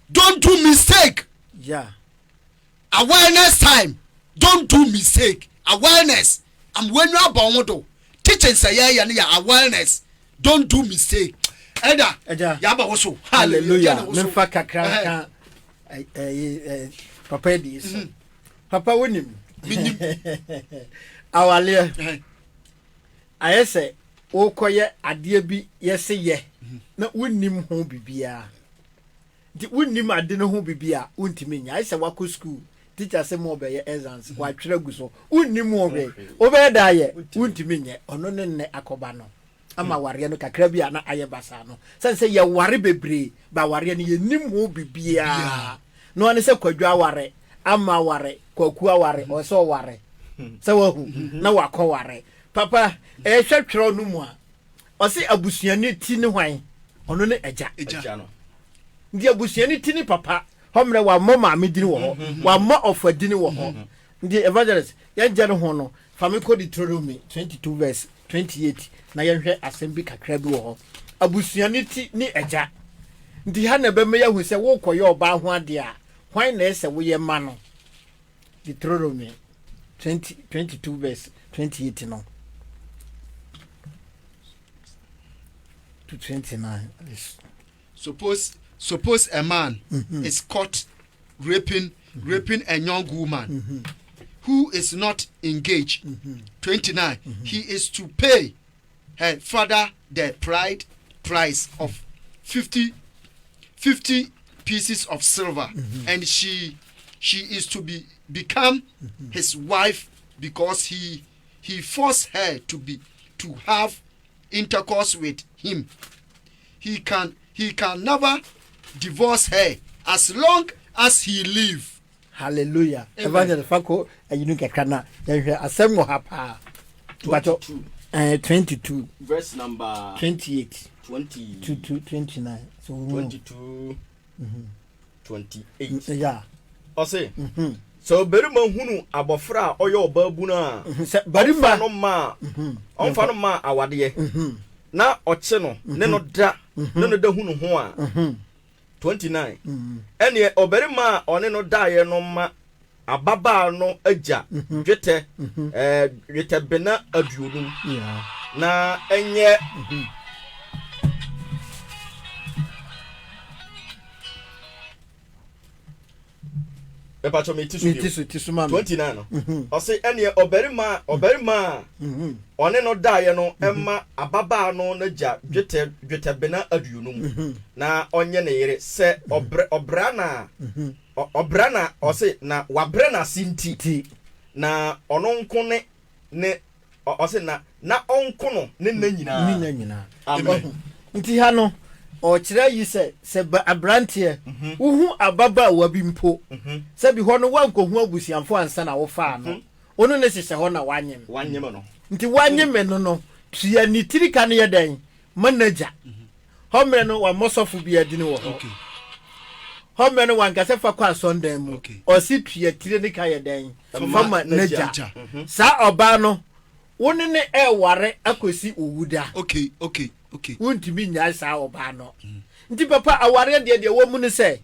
don't do mistake. Yeah, awareness time, don't do mistake. Awareness am when you about wodo teaching say ya na awareness, don't do mistake. Eda ya ba wo so hallelujah me fa kakra papa di so papa wonim awale ayese wo koye ade bi yese ye na wonim ho bibia di wonim ade no ho bibia wontimi nya ayese wako school teacher say mo be ye exams wa twere gu so wonim ho be obe da ye wontimi nya ono ne akoba no ama ware no kakra bia na aye basa no sense ye ware bebre ba ware no ye nim ho bibia no ane se kwadwa ware ama ware kwaku ware o so ware se wahu na wakọ ware papa e hwetwero no mu a o se abusuani ti ne hwan ono ne eja no ndi abusuani ti ne papa homre wa mama medini wo ho wa ma ofadini wo ho ndi evangelist ya je no ho no famiko Deuteronomy 22 verse 28 na ye hwe asem bi kakra bi wo ho abusuani ti ni eja ndi ha na be me ya hu se wo koye oba ho ade a hwan na ese wo ye ma no Deuteronomy 22 verse 28 no to 29. Suppose a man is caught raping a young woman who is not engaged. 29. He is to pay her father the price of 50 pieces of silver, and she is to become his wife because he forced her to have intercourse with him. He can never divorce her as long as he live. Hallelujah. Evangelist Fako ayinu kekana yehwe asem wo hapa 22 verse number 28 20 to 29 so 22 28 yeah ose so berima hunu abofra oyo obabu na berima no ma onfa no ma awade na oche no ne no da ne no da hunu ho a 29 ene oberima one no da ye no ma ababa no agya dwete dwete bena aduonu na enye epacho metisu ma 29 o say ene oberima one no da ye no emma ababa no na gya dwete bena aduonu na onye ne yere se obrana o say na wabrana sinti na ononko ne o say na onko no ne nyina amen nti ha no o kire yi se abrantie uhu ababa wa bi mpo se bi ho no wanko hu abusiamfo ansa na wo fa no onu ne sese ho na wanyem no nti wanyem no tua ni tirika ne yeden manager homre no wa mosofu bi adini wo ho homre no wanka se fa kwa sondan mu o si tua tire ne ka yeden fama naja sa oba no woni ne e ware akosi owuda okay wontimi nya sa oba no nti papa aware de wo mu ne se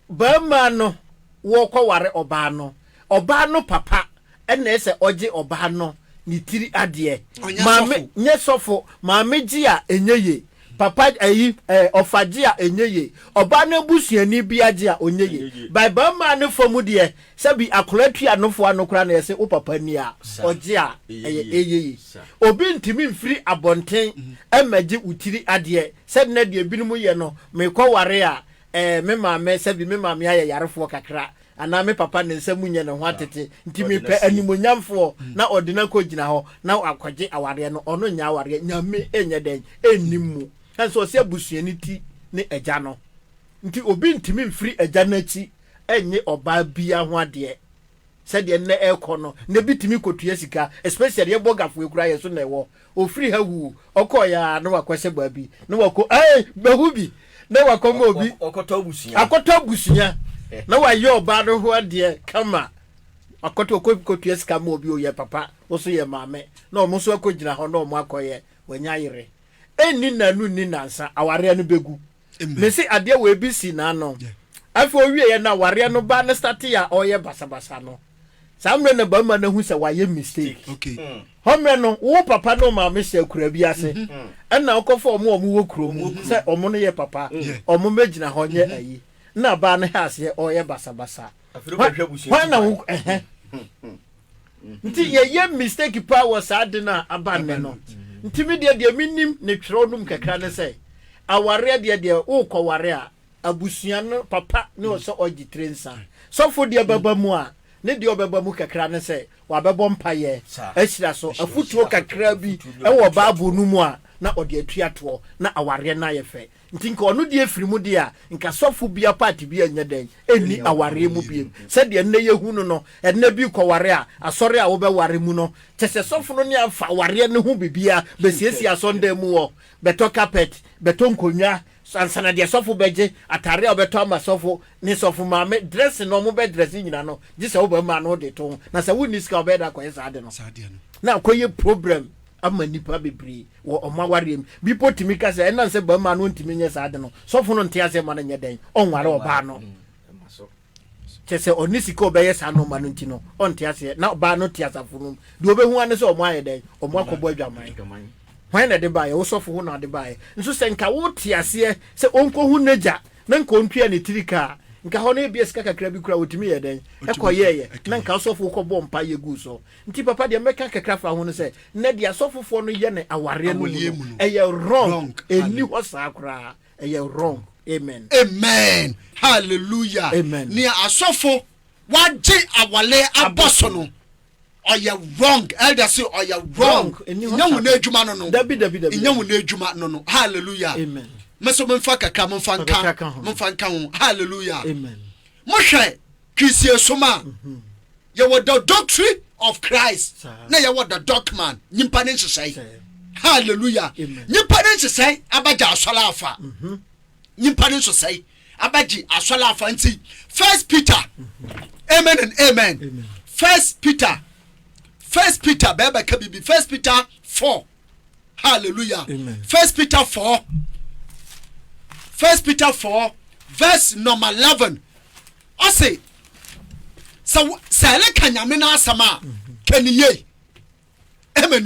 ba ma no wo kwa ware oba no papa ena ese oje oba no ni tiri ade maame nye sofo maame ji a enyeye papa ayi ofaji a enyeye oba na busuani bi age a onyeye by ba ma ne fomu de sabi akolatu anofo anokra na ese o papa ni a oje a eyeye obi ntimi mfiri abonten emaji utiri ade sabi na de binum ye no me kwa ware a me maame sabi me maame aye yarefo kakra ana me papa ne nsam nye ne ho atete ntimi pe animonyamfo na odina ko gina ho na akwaje aware no ono nya aware nyame enye den ennimu kanso se abusuani ti ne eja no nti obi ntimi mfiri eja na chi enye oba bia ho ade se de ne ekono ne bitimi kotua sika especially ye bogafo ekura ye so na ewo ofiri ha wu okoya na wakwese baabi na wako bahubi na wakomo obi akoto busunya na wa yo ba no ho ade kama akoto kotua sika ma obi oye papa wo so ye maame na omo so akogina ho na omo akoye wanya yire eni nanu ni nansa aware no begu me se ade we bi si na no afo wie ye na aware no ba na start ya oye basabasa no samre na ba ma na hu se wa ye mistake homre no wo papa no ma me se akura bi ase na okofo omo wo kuro mu se omo no ye papa omo megina ho nye ayi na ba ne ha se o ye basa why na wo nti ye mistake power sa de na aba ne no nti me de minim ne twero num kakra ne say aware de wo kware a abusua no papa ne o so ogi trensa so for de baba mu a ne de obeba mu kakra ne say wa bebo mpaye ahira so afutuo kakra bi e wo babu no mu a na ode atuato na aware na ye fe nti nka onu de afiri mu de a nka sofo bia party bia nya den eni aware mu biem se de ne yehu no enne bi kware a asore a wo be ware mu no tese sofo no ne afa ware ne hu bibia be siesie asonde mu wo beto carpet beto nkonwa sansana de sofo beje atare a beto ama sofo ne sofo ma me dress no mo be dress nyina no gise wo be ma no de to na se wo ni ska be da ko esa de no na koye problem ama nipa bebre wo omaware bi potimi ka se na se ba ma no ntimi nye sa de no sofo no ntia se ma no nye den onware oba no chese onisiko be yesa no ma no ntino ontia se na oba no tia safo no de obehu ane se omo aye den omo akobo adwaman when na de bae wo sofo hu na de bae nso se nka wo tia se onko hu neja na nka ontua ne tirika nka ho na bia sika kakra bi kura wotimi ye den ekoyeye na nka sofo ko bom pa ye gu so nti papa de meka kakra fa ho no se na dia sofo no ye ne aware no eye wrong eni ho sa kura eye wrong amen hallelujah amen ni asofo waje awale aboso no oye wrong elder say oye wrong nyamu na adwuma no dabi nyamu na adwuma no hallelujah amen meso memfa kaka memfa nka ho hallelujah amen mohwe krisie soma ye were the doctrine of Christ na ye were the dogman nyimpa ne nhesai hallelujah nyimpa ne nhesai abaja asola afa nyimpa ne nhesai abaji asola afa nti 1 Peter amen and amen 1 Peter baba kabibi 1 Peter 4 hallelujah 1 Peter 4 1 Peter 4 verse number 11 I say so sale kanyame na asama kaniye amen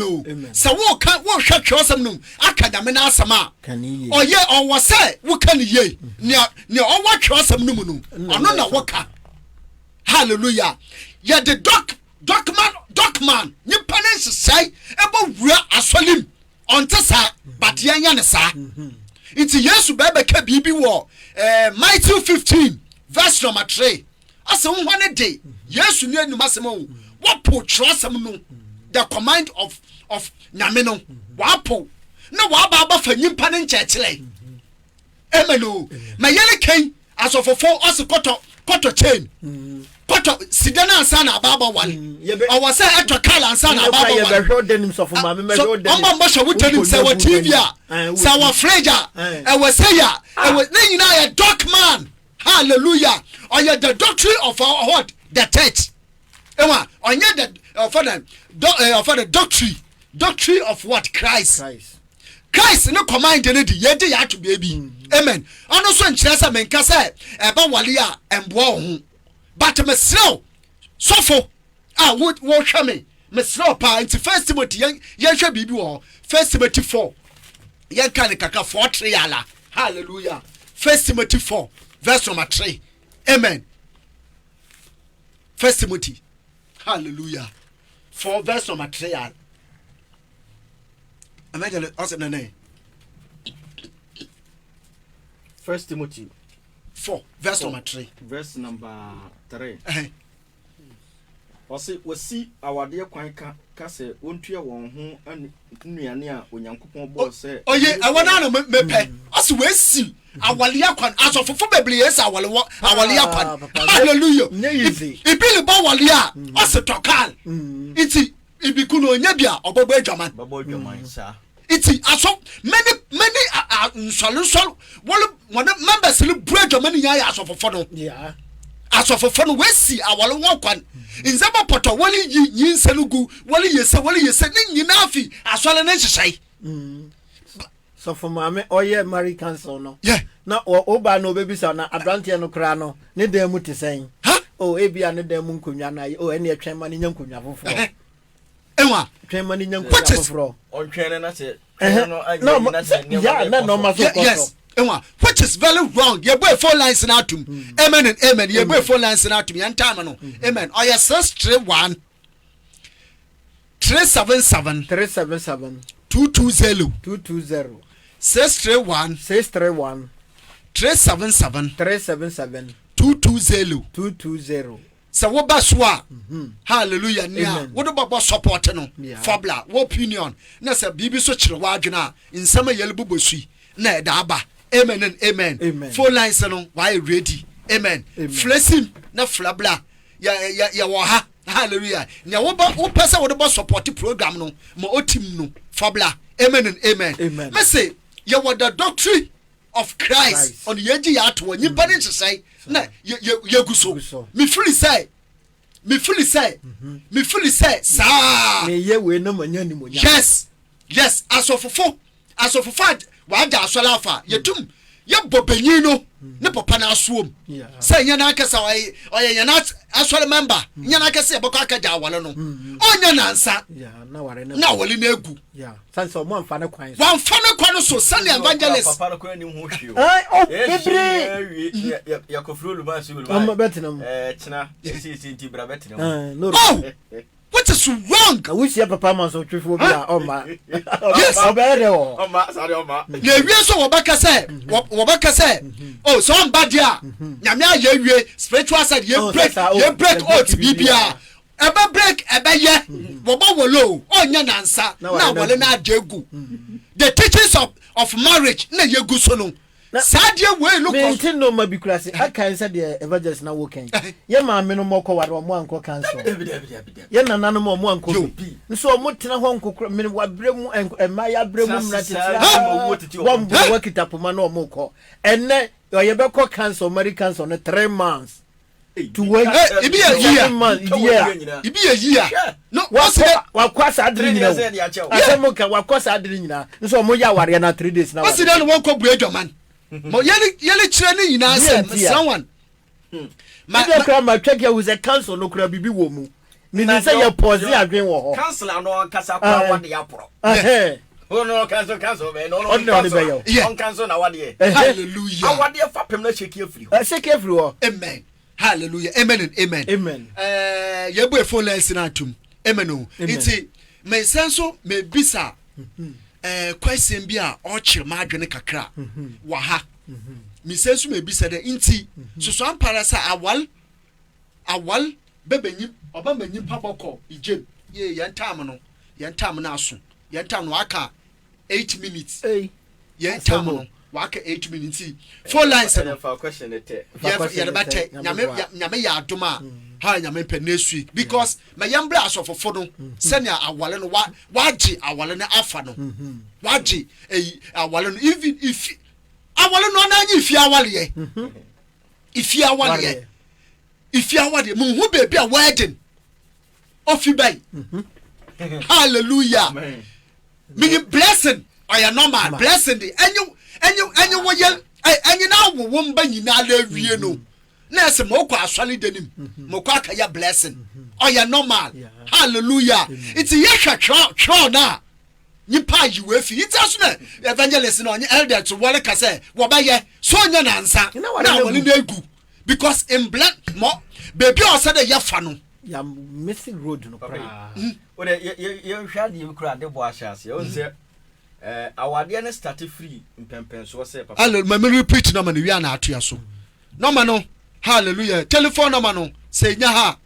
so wo kan wo hwa twosam num akanyame na asama kaniye oye owo say wo kaniye ne owo twosam num no ono na wo ka hallelujah ye the docman ni panense say ebo wura asolim ontesa but yanya ne sa Inti Yesu bebe ke bibi wo Matthew 15 verse number 3 ase won day Yesu ni anuma sema wo po trosam no the command of nyame no wa po na wa ba fa nyimpa ne nchechele amen o ma yele ken asofofo ose koto chain koto sidana ansa na baba wale o say eto kala ansa na baba wale ye be hwo denim sofo ma me hwo denim amba sha wotanim say wa TV say wa freja e we say ya e we na nyina ya doc man hallelujah or you the doctrine of our what the church ewa onye the for the doctrine of what Christ no command any di ye dey to baby amen ono so nkyere say menka say e ba wale a emboa ho but mesro sofo wo hwe me mesro pa into 1 Timothy yen hwe bibi wo 1 Timothy 4 yen kan kaka 4:3 ala hallelujah 1 Timothy 4 verse number 3 amen 1 Timothy hallelujah 4 verse number 3 ala imagine us in the name 1 Timothy 4 verse number 3 verse number 3 wasi awade kwan ka se ontua won ho nnuane a onyankopon bo se oye awana no mepe ase wasi awale kwan asofofo bebre yesa awale kwan hallelujah ibili ba wale a ase tokal iti ibikuno onya bia obobo adwaman sa iti aso many nsolu one members li adwaman nya ya asofofo no yeah asofofo no wesi awale kwan inzaba poto wali yinselugu wali yese ni nyina afi asole na hyehyai so for mama oye Mary Council no yeah na oba no bebisa na abrante no kra no ne dem mu tesen ha ebia ne dem mu nkonwa na ene atwen ma ne nyankonwa foforo enwa atwen ma ne nyankonwa foforo ontwene na se no ya na no ma so yes which is very wrong. Your boy phone lines in atom. Amen and amen. Your boy phone lines in atom. Yan time no. Amen. Or your 631 377 377 220 631 377 220. So what baswa? Hallelujah. Nia. What about support no? Fabla. What opinion? Na say bibi so chire wadwena in sama yelbubo sui. Na daba. Amen and amen. Phone lines no why ready. Amen. Flesim na flabla. Ya waha. Hallelujah. Nia wo pesa wo support program no mo otim no fabla. Amen and amen. Me say ya what the doctrine of Christ on yeji ya to nyi pa ne say na ye guso me fully say sa me ye we no manya ni monya. Yes asofofo wa da asolafa yetum ye bobanyi no ne papa na asoom say nya na akasa oye nya na asole member nya na akasa ye boko akaja awale no onya nansa na ware na wale na egu sanse o mo amfa ne kwan so sani evangelist papa ko ni ho hwio bebre ya kofuru lu ma su lu ma betinam china esi nti bra betinam no what is wrong I wish your papa man so trifo bi a o ma yes obere o ma sorry o ma na wie so wobaka say oh so am bad dia nyame aye wie spiritual side ye break out bibia ebe break ebe ye woba wolo onya nansa na wole na adegu the teachings of marriage na yegu so no sadie we look me tin no ma bikurase aka nsa de evangelist na woken ye ma me no moko ware o mo anko cancel ye nana no mo anko bi nso mo tena ho nkokro me wa bremu emaya bremu mna tete bom bo kitapoma na o mo ko enne ye be ko cancel American so no 3 months to wait ibi a year no wakwasa adiri nyina asemoka wakwasa adiri nyina nso mo ya ware na 3 days na wasi dan won ko bu adwaman mo yele chire ni nyina se someone ma twake ya was a council no kura bibi wo mu ni say ya pause adwen wo ho council ano kasa kwa wade ya pro no cancel man no on cancel na wade hallelujah awade fa pem na shake afri wo amen hallelujah amen and amen yebo e phone lines na atum amen o iti me senso me bisa question bi a o chire ma adwene kakra wa ha me senso me bisa de inti so ampara sa awal bebenyi oba manyi paboko ijem ye yantam na aso yantam no aka 8 minutes yantam no waka 8 minutes four lines no for question ete ya bate nyame ya adoma ha nyame pe next week because my yambra asofofo no senia awale no waji awale no afa no waji awale no even if awale no na anyi if awale mu hu bebi a wedding ofi bai hallelujah me blessing or normal blessing the enyu wo yel enyu na wo mba nyina la wie no na se mo kwa aswale denim mo kwa aka ya blessing or normal hallelujah it's ye hwa na nipa yi we fi it's aso na evangelist na onye elder to wole ka say wo ba ye so nya na nsa na wole na egu because in black mo baby o say dey fa no ya missing road no pra o de ye hwa de kura de bo ahase o say awade na start free mpempen so say papa hallelujah me repeat na man wi ana atua so no man no hallelujah telephone number no say nya ha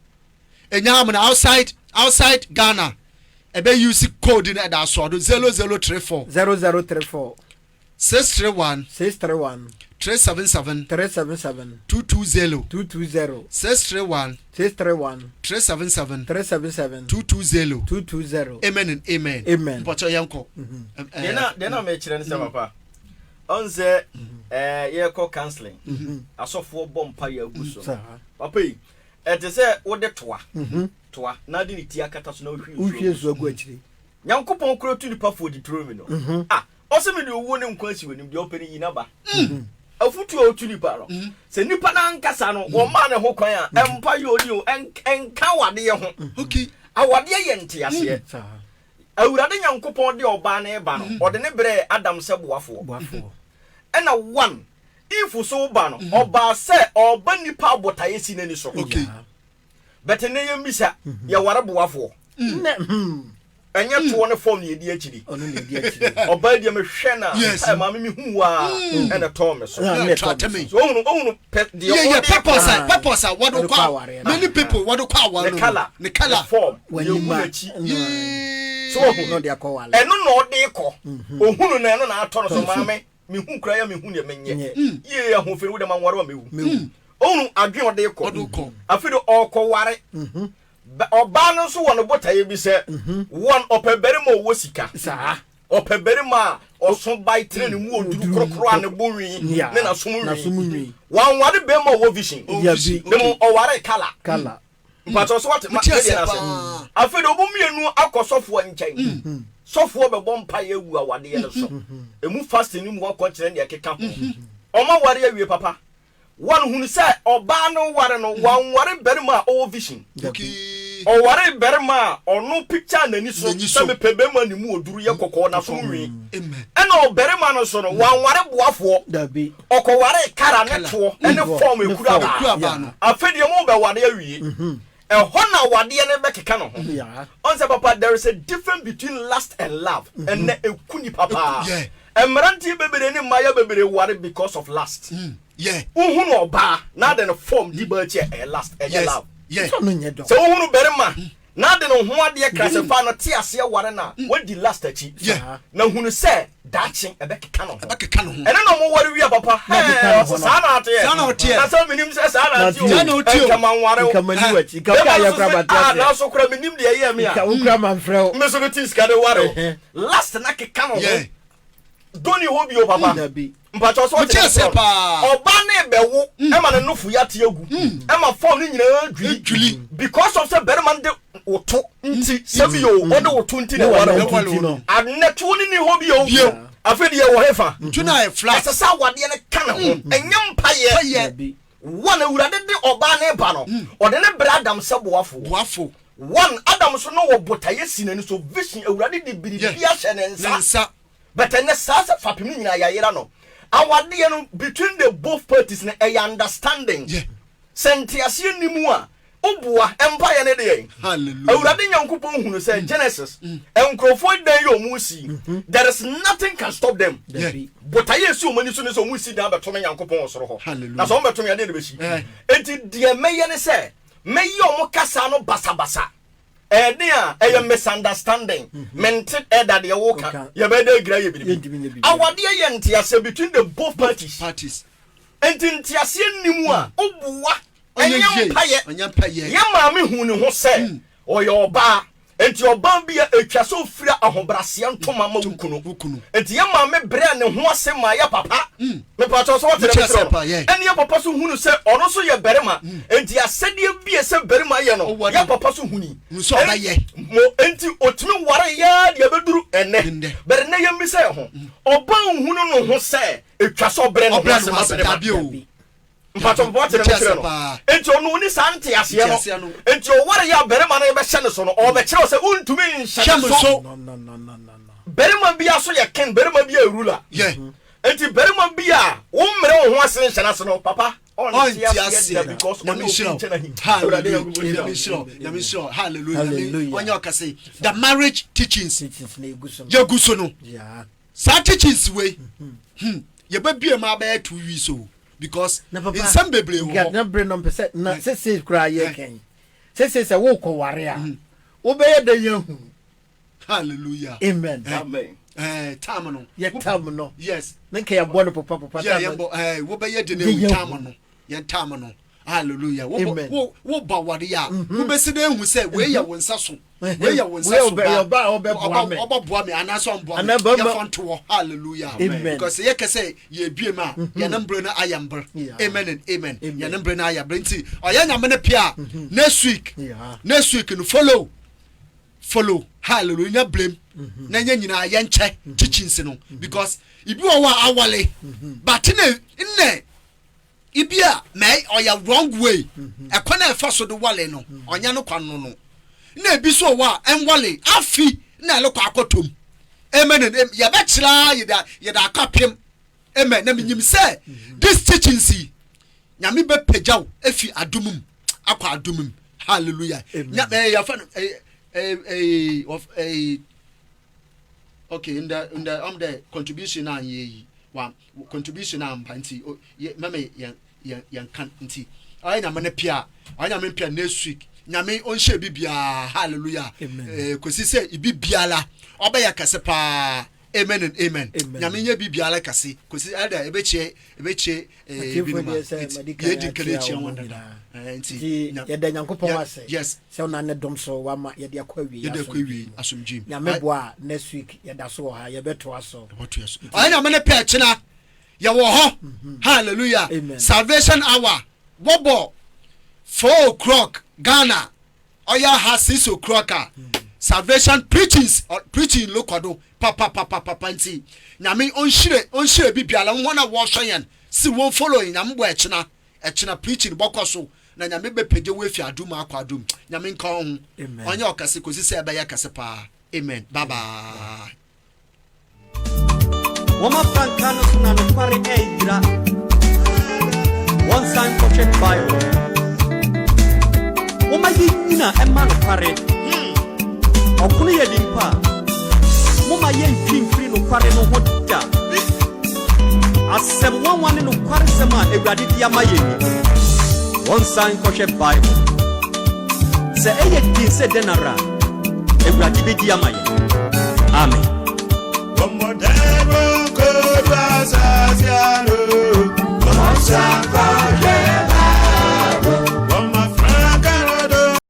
man outside Ghana ebe use code na da so 0034 631 377 220 631 377 220 amen and amen but yanko dena me kire ne se papa on say ye call counseling asofo bompa ya guso papa yi ete se wo de toa na de ni ti akata so na ohwie so agu akiri nyankopon kro tu ni pa fo di tromi no ose me de owo ne nkwansi wenim de opere yi na ba afutu o tu ni pa no se nipa na nkasa no wo ma ne ho kwan a empa ye oni o enka wade ye ho okay awade ye nte ase awurade nyankopon de oba na eba no ode ne bre adam se boafo ɛna one if so ba no oba se oba nipa abotaye si nani so okay but ne yemisa ye ware boafo enye to ne form ye di akiri ono ne di akiri oba dia me hwe na ai ma me hu a ena to me so so ohunu the purpose what do call many people what do call one the color form when you match so ohunu de akọ eno na ode ko ohunu na eno na ato no so ma me hu kra ya me hu ne menye ye ahofere wo de ma nware wa mehu ohunu adwen ode ko afido okoware oba no so won botaye bi se one opebere ma wo sika saa opebere ma oso bai tre ne mu oduru krokro ane bonwi ne na somunwi wan ware be ma wo vision dem oware kala mpato so what ma dey na se afido obo mienu akosofo nchen sofo be bompa ye wu awade ye so emu fast ni mu akọ kire ne keka oma ware awie papa one hunu say oba no ware no wan ware berima o vision o ware berima onu picture nani so se me pebema ni mu oduru ye kokko na so nwi ena o berima no so no wan ware boafo dabi okoware kara ne to ene form ekura ba afedi mo be ware awie hona wade ne bekeka no ho on say papa there is a difference between lust and love and ekuni papa emranti bebere ni maya bebere ware because of lust uhunu oba na de no form di ba che lust and love so no nyedo so uhunu berema na de no ho ade krasefa no te ase ware na wadi last achi na hunu say dachi ebekeka no ene no mo ware wi papa sa na ate na so minim say sa na ate kama ware kamani wachi kama ya kra batia na so kra minim de ye me a ukra man frɛ me so tis ka de ware last na keka no doni hobi o papa mpacho so oba na bewo e ma ne nufu ya te agu e ma form ni nyina dwili because of say berman de oto nti sabi yo o de oto nti ne wara no aneto ni hobi o afedi ye wo hefa tuna e flat sa wade ne kana ho enyam paye wana urade de oba na ba no o de ne bra adam se boafo one adam so no wo botaye sinani so vision urade de biribia hye ne nsa but then sasa fapimi nyina yayira no awade no between the both parties na a understanding sentiase nimu a obua empire ne de hallelujah awurade nyankopon hunu say Genesis enkrofo dan yo musi there is nothing can stop them but ayesu omani so ne so musi dan beto nyankopon osoro ho na so beto ya de beshi enti de meye ne say meye omo kasa no basabasa dia a misunderstanding mented that the woka ye be dey gra ye bi awade ye ntiase between the both parties entiase nimu a obua enya paye ye ma me hu ne ho se oye oba enti oba bi atwa so fira ahobrase ntoma ma wukunu enti ye ma me bre ne ho ase ma ya papa me pa so what eni ye papa so hunu se ono so ye berema enti asede bi se berema ye no ya papa so huni so ba ye mo enti otimi ware ya de beduru ene bere ne ye mi se ho oba hunu no ho se atwa so bre no ho se ma berema mpacho bote ne kire no enti onu ni sante ase no enti o ware ya berema na ye be hye ne so no o be kire se untumi nhye so no berema bia so ye ken berema bia rula enti berema bia wo mre wo ho ase nhye na so no papa on ti ase because on no pinche na him hallelujah hallelujah when you can say the marriage teachings ye guso no sa teachings we ye ba bia ma ba 2 weeks so because in some bebre ho na bre no pese na sese kra ye ken sese se wo ko ware a wo be ye da yehu hallelujah amen time no ye time no yes nka ya bo no papa time wo be ye de ne time no ye time no hallelujah wo ba ware ya wo be se na hu se we ye wonsa so we ye wonsa so oba boa me anaso onboa me ye fonto hallelujah because ye ka say ye bie ma ye number na ayamber amen and amen ye number na ayamber nti oya nyame ne pia next week no follow hallelujah blame na nyina ye nche teachings no because ibi wo wa awale but ne ibia may oya wrong way ekwana efa so de wale no onya no kwan no na ebi so wa enwale afi na le kwa akotom amen ya be kira ye da akapem amen na menyim say this teaching see nyame be pejaw efi adumum akwa adumum hallelujah nya ya fa okay in the contribution na ye wa contribution na mpanti meme yan kan nti ay na mane pia ay na me pia next week nyame onhye bibia hallelujah kosi se ibibiala obaya kase pa amen and amen nyame nya bibiala kase kosi ada ebeche binuma ye dikelechi wonda nti yeda nyankopon ase yes se ona ne dom so wa ma yede akwawi asomjim nyame boa next week yeda so ha yebeto aso ay na mane pia china ya wo ho hallelujah salvation hour wobo 4 o'clock Ghana oya ha 6 o'clock salvation preaching lokodo papa nti nyame onhire bibiala wona wo hwen si won following nyame bo echina preaching bokoso na nyame be pege we fi adum akwadum nyame nka ho onye okase kosi se ebe ya kase pa amen bye bye Woma frankano na no kware eidra one sign for check Bible Woma yina ema no kware okunu ye dimpa Woma ye mfimfiri no kware no hoda asem wanwane no kware sema ewrade dia mayeni one sign for check Bible se eye din se denara ewrade be dia mayeni amen Como debo que vas hacia lo, vamos a